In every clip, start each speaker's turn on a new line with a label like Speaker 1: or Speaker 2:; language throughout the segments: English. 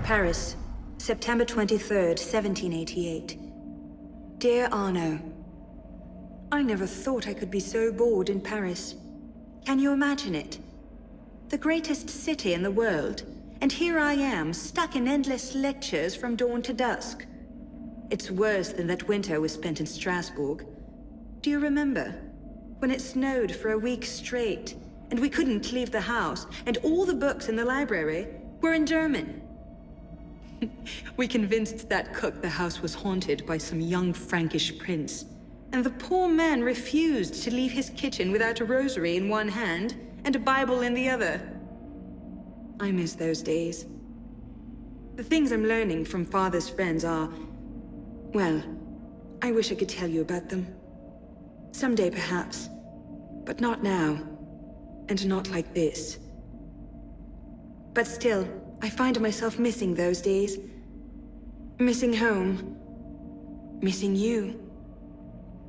Speaker 1: Paris, September 23rd, 1788. Dear Arno, I never thought I could be so bored in Paris. Can you imagine it? The greatest city in the world, and here I am, stuck in endless lectures from dawn to dusk. It's worse than that winter we spent in Strasbourg. Do you remember? When it snowed for a week straight, and we couldn't leave the house, and all the books in the library were in German. We convinced that cook the house was haunted by some young Frankish prince, and the poor man refused to leave his kitchen without a rosary in one hand and a Bible in the other. I miss those days. The things I'm learning from Father's friends are... well, I wish I could tell you about them. Someday, perhaps. But not now. And not like this. But still, I find myself missing those days. Missing home. Missing you.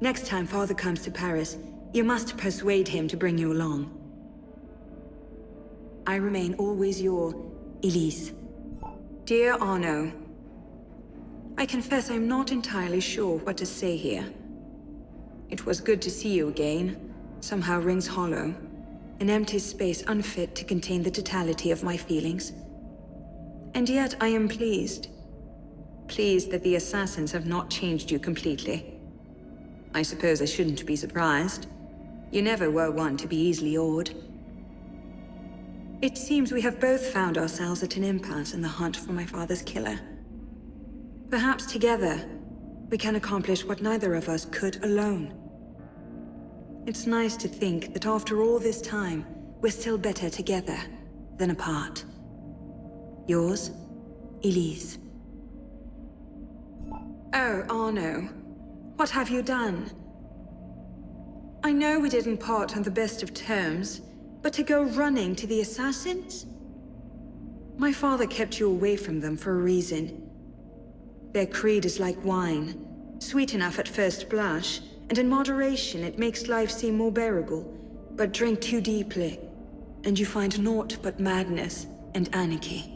Speaker 1: Next time Father comes to Paris, you must persuade him to bring you along. I remain always your Elise. Dear Arno, I confess I'm not entirely sure what to say here. It was good to see you again. Somehow rings hollow. An empty space unfit to contain the totality of my feelings. And yet I am pleased. Pleased that the assassins have not changed you completely. I suppose I shouldn't be surprised. You never were one to be easily awed. It seems we have both found ourselves at an impasse in the hunt for my father's killer. Perhaps together, we can accomplish what neither of us could alone. It's nice to think that after all this time, we're still better together than apart. Yours, Elise. Oh, Arno. What have you done? I know we didn't part on the best of terms, but to go running to the assassins? My father kept you away from them for a reason. Their creed is like wine, sweet enough at first blush, and in moderation it makes life seem more bearable, but drink too deeply, and you find naught but madness and anarchy.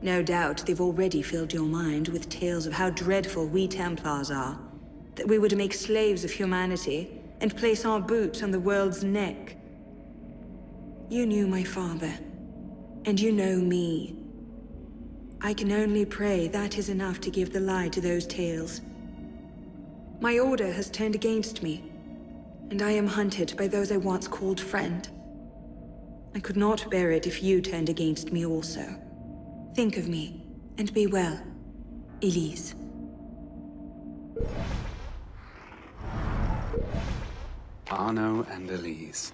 Speaker 1: No doubt they've already filled your mind with tales of how dreadful we Templars are, that we would make slaves of humanity and place our boots on the world's neck. You knew my father, and you know me. I can only pray that is enough to give the lie to those tales. My order has turned against me, and I am hunted by those I once called friend. I could not bear it if you turned against me also. Think of me, and be well, Elise.
Speaker 2: Arno and Elise.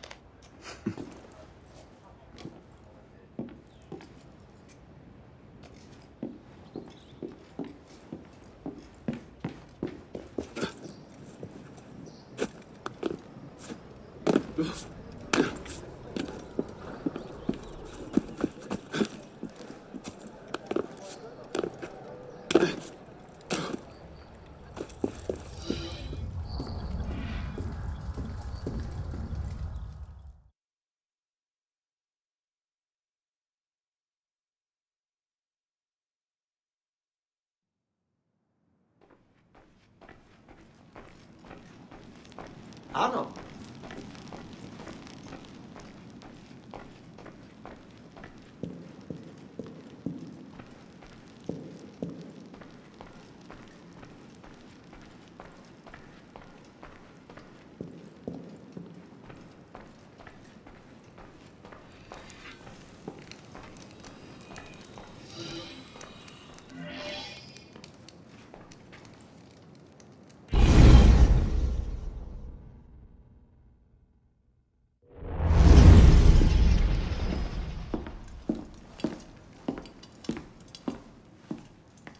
Speaker 3: Arno.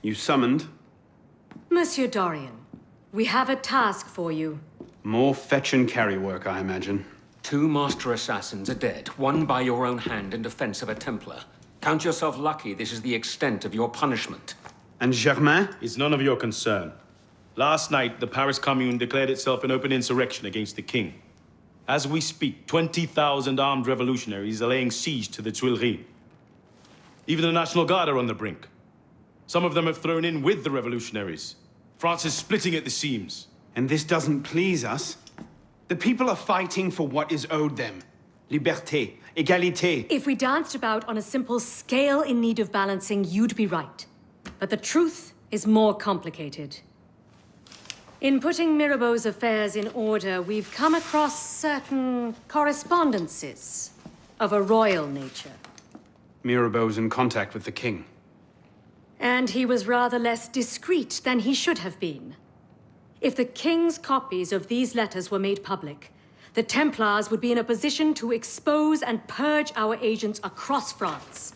Speaker 2: You summoned?
Speaker 4: Monsieur Dorian, we have a task for you.
Speaker 2: More fetch and carry work, I imagine.
Speaker 5: 2 master assassins are dead, one by your own hand in defense of a Templar. Count yourself lucky this is the extent of your punishment.
Speaker 2: And Germain?
Speaker 6: It's none of your concern. Last night, the Paris Commune declared itself an open insurrection against the king. As we speak, 20,000 armed revolutionaries are laying siege to the Tuileries. Even the National Guard are on the brink. Some of them have thrown in with the revolutionaries. France is splitting at the seams.
Speaker 2: And this doesn't please us. The people are fighting for what is owed them. Liberté, égalité.
Speaker 4: If we danced about on a simple scale in need of balancing, you'd be right. But the truth is more complicated. In putting Mirabeau's affairs in order, we've come across certain correspondences of a royal nature.
Speaker 2: Mirabeau's in contact with the king.
Speaker 4: And he was rather less discreet than he should have been. If the king's copies of these letters were made public, the Templars would be in a position to expose and purge our agents across France.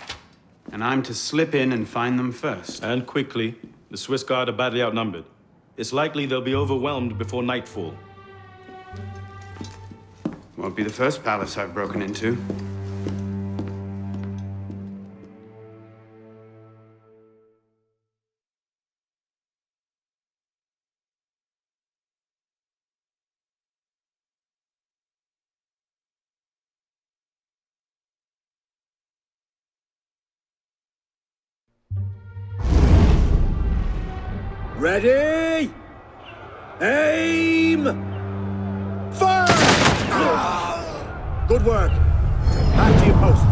Speaker 2: And I'm to slip in and find them first.
Speaker 6: And quickly, the Swiss Guard are badly outnumbered. It's likely they'll be overwhelmed before nightfall.
Speaker 2: Won't be the first palace I've broken into.
Speaker 3: Ready? Aim! Fire! Good work. Back to your posts.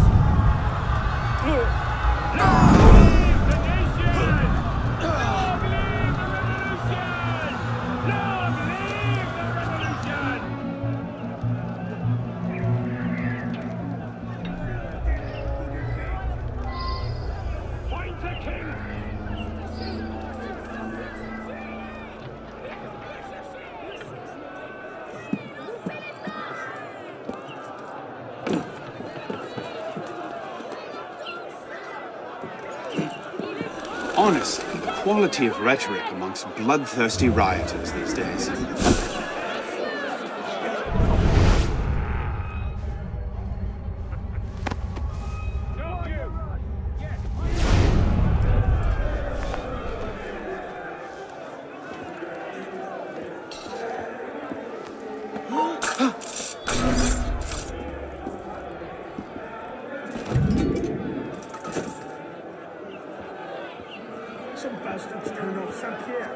Speaker 2: Honestly, the quality of rhetoric amongst bloodthirsty rioters these days.
Speaker 3: Some bastards turned off Saint-Pierre.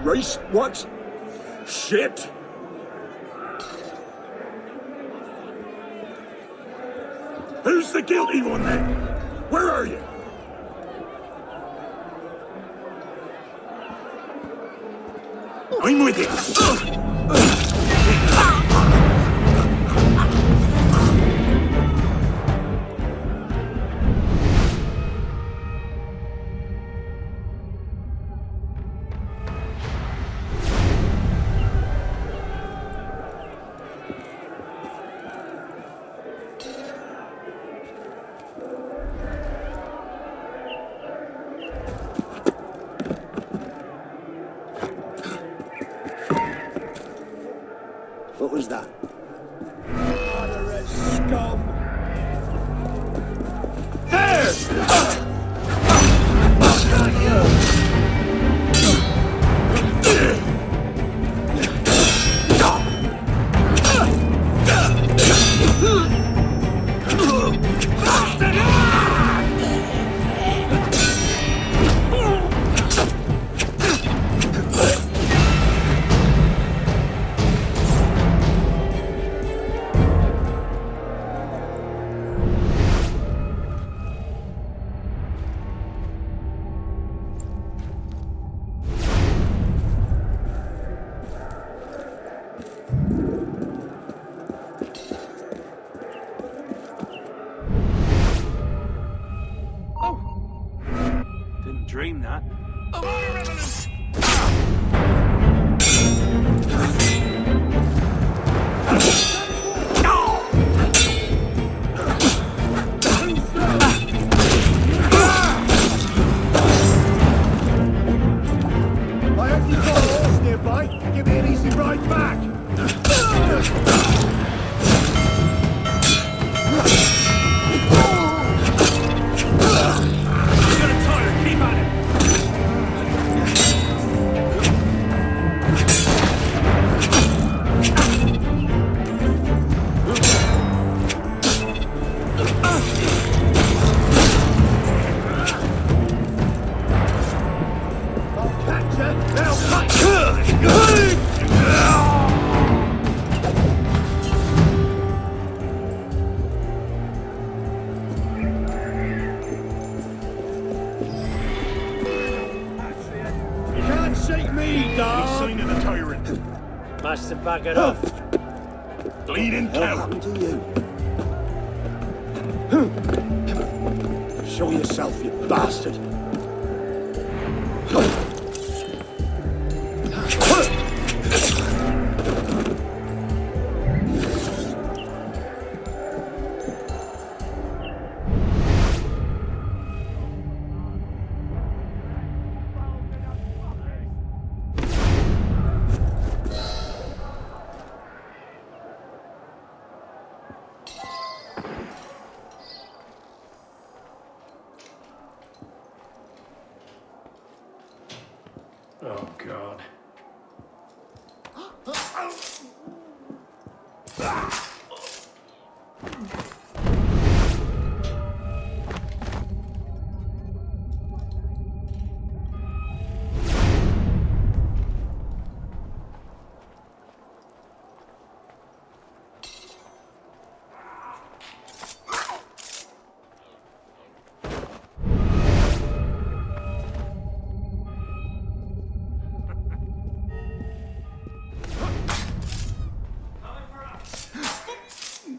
Speaker 3: Christ, what? Shit! Who's the guilty one then? Where are you? I'm with you. What was that? Murderous scum! There! Didn't dream that. I hope you've got a horse nearby. Give me an easy ride back. You're gonna tire. Keep at it. Master, back it up.
Speaker 6: Bleeding
Speaker 3: Hell happened to you? Show yourself, you bastard.
Speaker 6: Oh, God.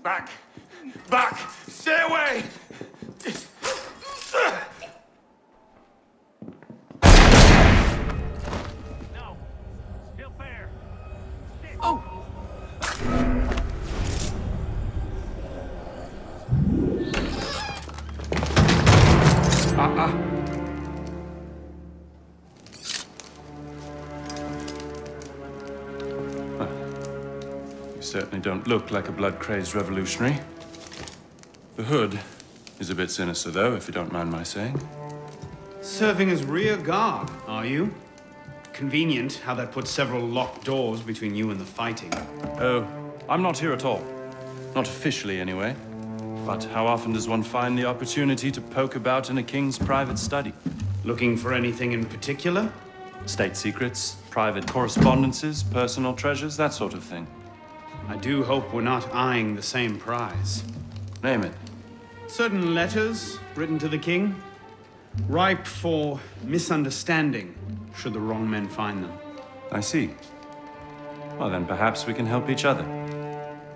Speaker 2: Back! Back! Stay away!
Speaker 3: No. Still fair.
Speaker 6: You certainly don't look like a blood-crazed revolutionary. The hood is a bit sinister, though, if you don't mind my saying.
Speaker 2: Serving as rear guard, are you? Convenient how that puts several locked doors between you and the fighting.
Speaker 6: Oh, I'm not here at all. Not officially, anyway. But how often does one find the opportunity to poke about in a king's private study?
Speaker 2: Looking for anything in particular?
Speaker 6: State secrets, private correspondences, personal treasures, that sort of thing.
Speaker 2: I do hope we're not eyeing the same prize.
Speaker 6: Name it.
Speaker 2: Certain letters written to the king, ripe for misunderstanding, should the wrong men find them.
Speaker 6: I see. Well, then perhaps we can help each other.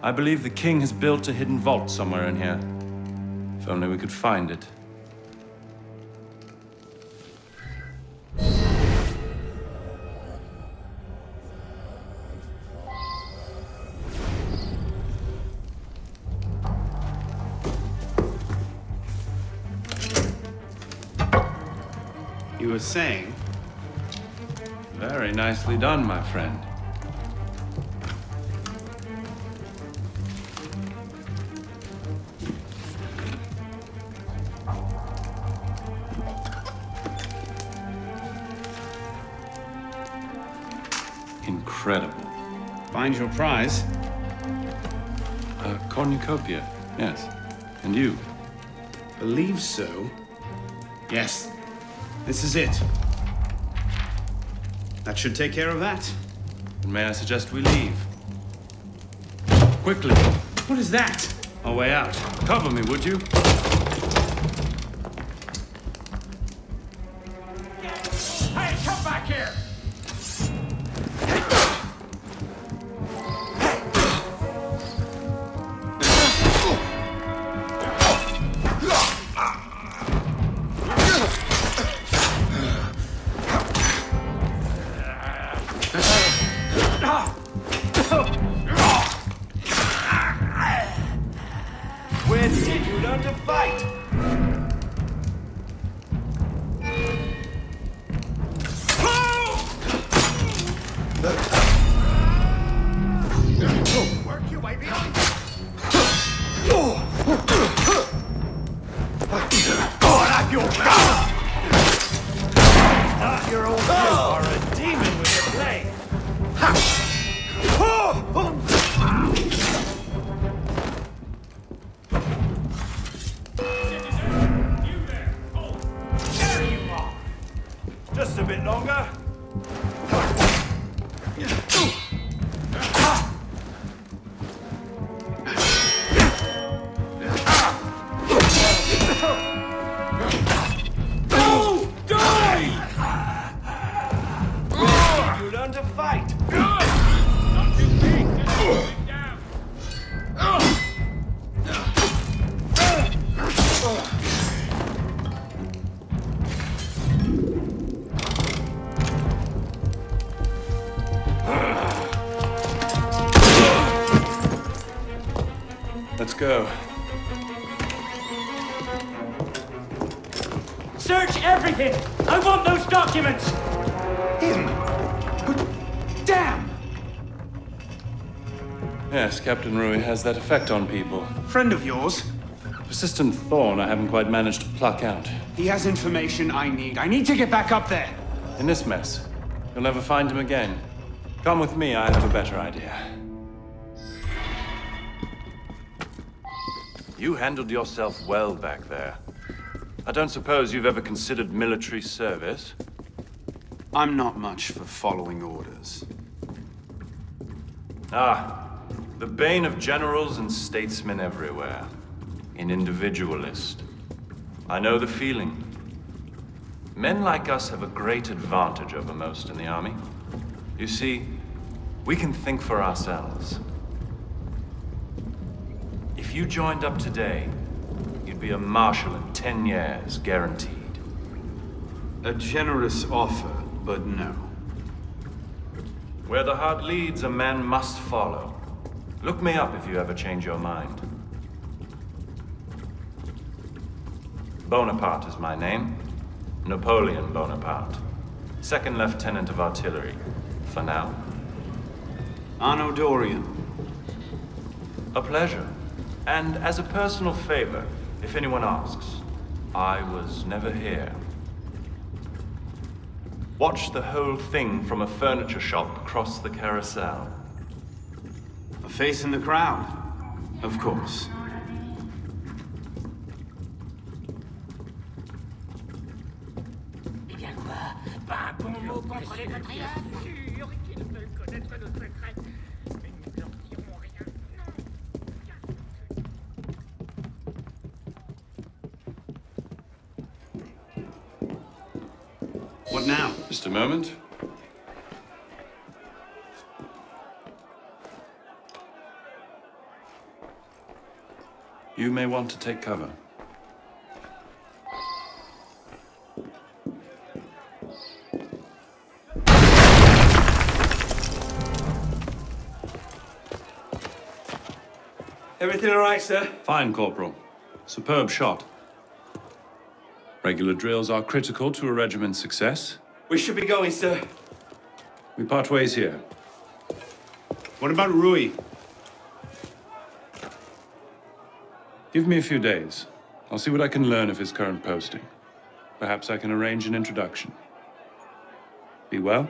Speaker 6: I believe the king has built a hidden vault somewhere in here. If only we could find it.
Speaker 2: You were saying?
Speaker 6: Very nicely done, my friend. Incredible.
Speaker 2: Find your prize?
Speaker 6: Cornucopia, yes. And you?
Speaker 2: Believe so. Yes. This is it. That should take care of that.
Speaker 6: And may I suggest we leave? Quickly.
Speaker 2: What is that?
Speaker 6: Our way out. Cover me, would you?
Speaker 3: Hey, come back here!
Speaker 2: When did you learn to fight?
Speaker 3: Work your way behind. God, have your power! Not your own you are a demon with your blade. There you are. Just a bit longer.
Speaker 6: Let's go.
Speaker 7: Search everything! I want those documents!
Speaker 2: Him! Damn!
Speaker 6: Yes, Captain Rui has that effect on people.
Speaker 2: Friend of yours?
Speaker 6: Persistent thorn I haven't quite managed to pluck out.
Speaker 2: He has information I need. I need to get back up there.
Speaker 6: In this mess, you'll never find him again. Come with me, I have a better idea. You handled yourself well back there. I don't suppose you've ever considered military service?
Speaker 2: I'm not much for following orders.
Speaker 6: Ah, the bane of generals and statesmen everywhere. An individualist. I know the feeling. Men like us have a great advantage over most in the army. You see, we can think for ourselves. If you joined up today, you'd be a marshal in 10 years, guaranteed.
Speaker 2: A generous offer, but no.
Speaker 6: Where the heart leads, a man must follow. Look me up if you ever change your mind. Bonaparte is my name. Napoleon Bonaparte. Second Lieutenant of Artillery. For now.
Speaker 2: Arno Dorian.
Speaker 6: A pleasure. And as a personal favor, if anyone asks, I was never here. Watch the whole thing from a furniture shop across the carousel.
Speaker 2: A face in the crowd. Of course. What now?
Speaker 6: Just a moment. You may want to take cover.
Speaker 7: Everything all right, sir?
Speaker 6: Fine, Corporal. Superb shot. Regular drills are critical to a regiment's success.
Speaker 7: We should be going, sir.
Speaker 6: We part ways here.
Speaker 2: What about Rui?
Speaker 6: Give me a few days. I'll see what I can learn of his current posting. Perhaps I can arrange an introduction. Be well.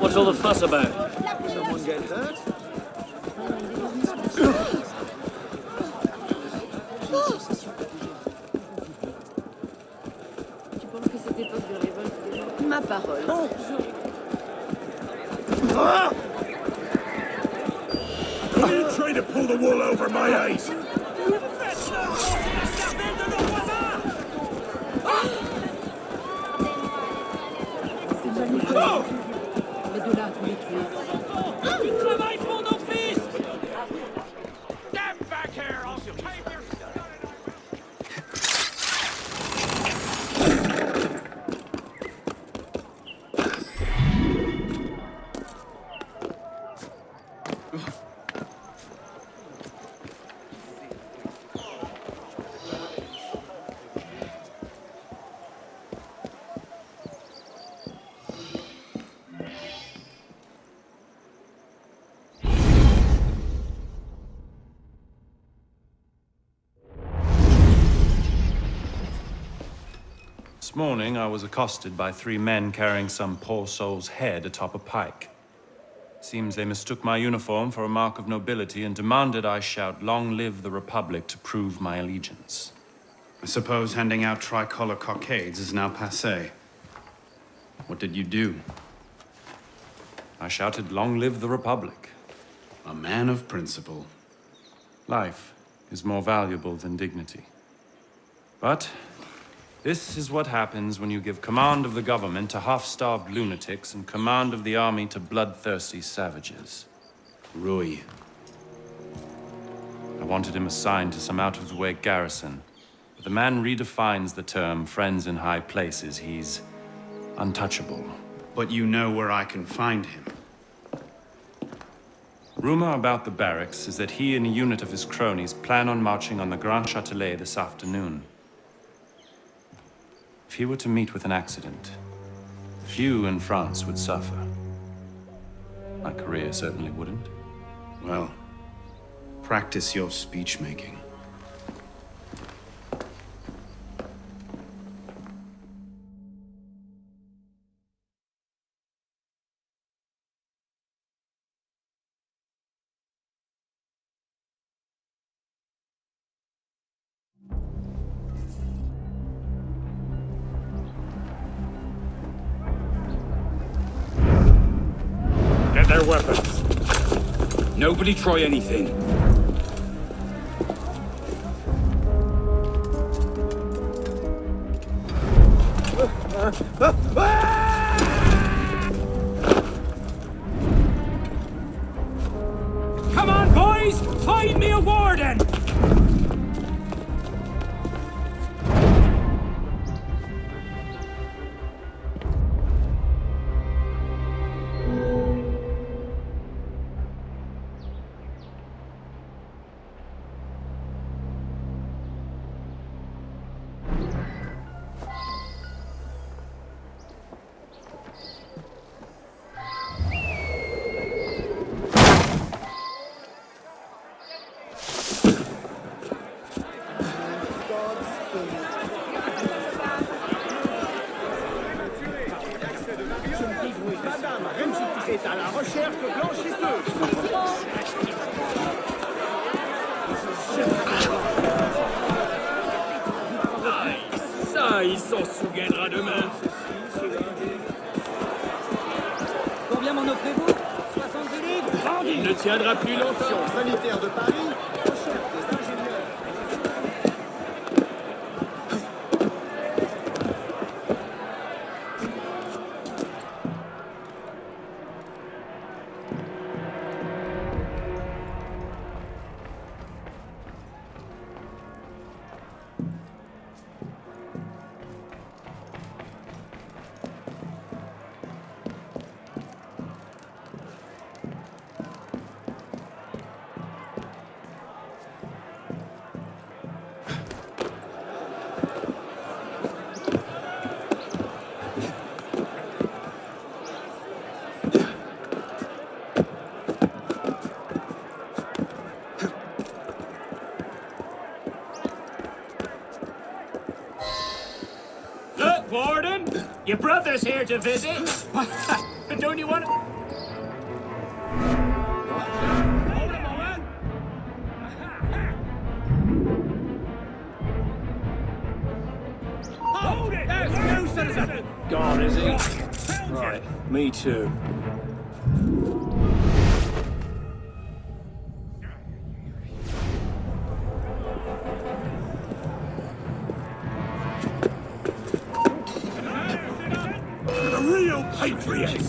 Speaker 7: What's all the fuss about?
Speaker 3: Someone get hurt?
Speaker 8: Ma parole.
Speaker 3: Are you trying to pull the wool over my eyes?
Speaker 8: Mais de là à tous les tuer.
Speaker 6: morning, I was accosted by 3 men carrying some poor soul's head atop a pike. Seems they mistook my uniform for a mark of nobility and demanded I shout, "Long live the Republic," to prove my allegiance.
Speaker 2: I suppose handing out tricolor cockades is now passé. What did you do?
Speaker 6: I shouted, "Long live the Republic."
Speaker 2: A man of principle.
Speaker 6: Life is more valuable than dignity. But this is what happens when you give command of the government to half-starved lunatics and command of the army to bloodthirsty savages.
Speaker 2: Rui.
Speaker 6: I wanted him assigned to some out-of-the-way garrison. But the man redefines the term friends in high places. He's untouchable.
Speaker 2: But you know where I can find him.
Speaker 6: Rumor about the barracks is that he and a unit of his cronies plan on marching on the Grand Châtelet this afternoon. If he were to meet with an accident, few in France would suffer. My career certainly wouldn't.
Speaker 2: Well, practice your speech-making.
Speaker 9: Get their weapons. Nobody try anything. Come on, boys! Find me a warden!
Speaker 3: est à la recherche de blanchisseuses.
Speaker 9: Ça, il s'en souviendra demain.
Speaker 8: Combien m'en offrez-vous 70 livres.
Speaker 9: Il ne tiendra plus longtemps.
Speaker 3: Sanitaire de Paris recherche des ingénieurs.
Speaker 7: Look, Warden! Your brother's here to visit. Don't you want to...
Speaker 3: Hold it! That's you, citizen!
Speaker 7: Gone, is he? Right, me too.
Speaker 3: A real patriot!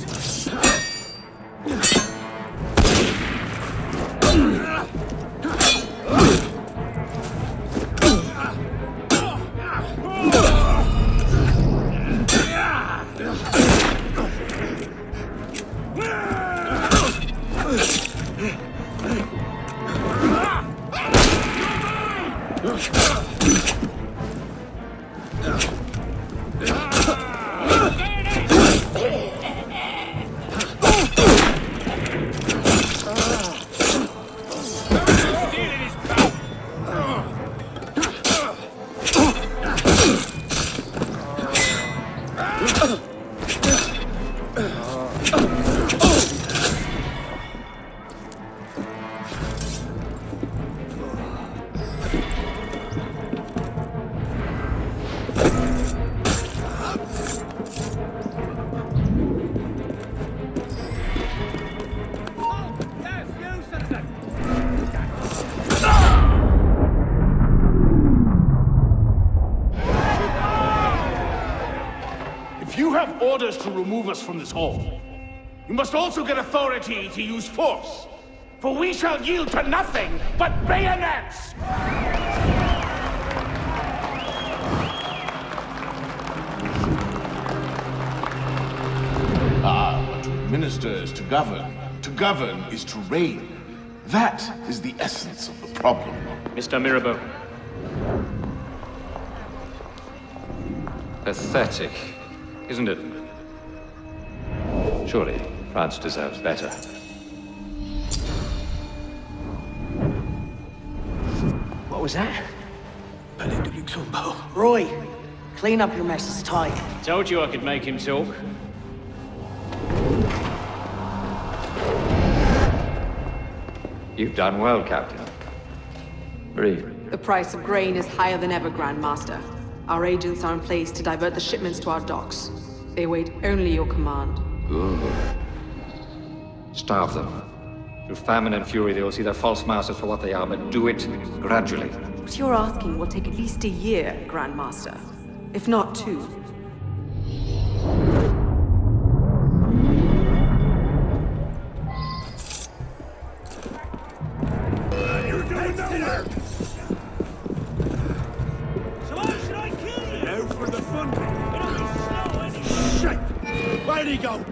Speaker 9: orders to remove us from this hall. You must also get authority to use force. For we shall yield to nothing but bayonets!
Speaker 10: But to administer is to govern. To govern is to reign. That is the essence of the problem.
Speaker 7: Mr. Mirabeau.
Speaker 11: Pathetic, isn't it? Surely France deserves better.
Speaker 8: What was that? Roy, clean up your mess, it's time.
Speaker 7: Told you I could make him talk.
Speaker 11: You've done well, Captain. Breathe.
Speaker 12: The price of grain is higher than ever, Grand Master. Our agents are in place to divert the shipments to our docks. They await only your command.
Speaker 11: Good. Starve them. Through famine and fury, they will see their false masters for what they are, but do it gradually.
Speaker 12: What you're asking will take at least a year, Grand Master. If not 2.
Speaker 3: You're doing that!
Speaker 8: So why should I kill you?
Speaker 3: Now for the fun bit.
Speaker 8: It'll be slow anyway.
Speaker 3: Shit! Where'd he go?